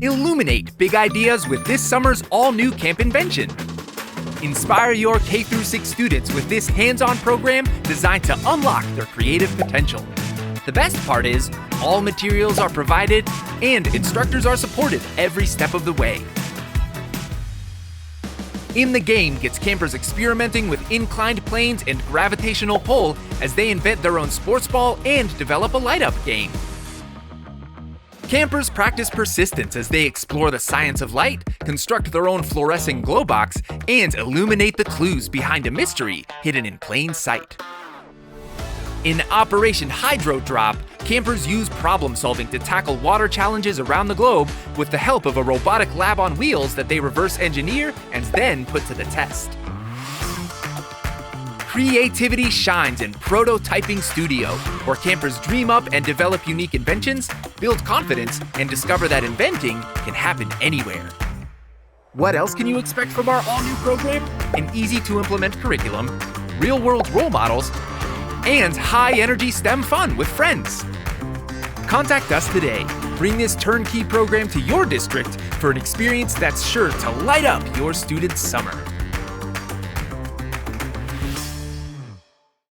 Illuminate big ideas with this summer's all-new Camp Invention. Inspire your K-6 students with this hands-on program designed to unlock their creative potential. The best part is, all materials are provided and instructors are supported every step of the way. In the Game gets campers experimenting with inclined planes and gravitational pull as they invent their own sports ball and develop a light-up game. Campers practice persistence as they explore the science of light, construct their own fluorescent glow box, and illuminate the clues behind a mystery hidden in plain sight. In Operation Hydro Drop, campers use problem solving to tackle water challenges around the globe with the help of a robotic lab on wheels that they reverse engineer and then put to the test. Creativity shines in Prototyping Studio, where campers dream up and develop unique inventions, build confidence, and discover that inventing can happen anywhere. What else can you expect from our all-new program? An easy-to-implement curriculum, real-world role models, and high-energy STEM fun with friends. Contact us today. Bring this turnkey program to your district for an experience that's sure to light up your students' summer.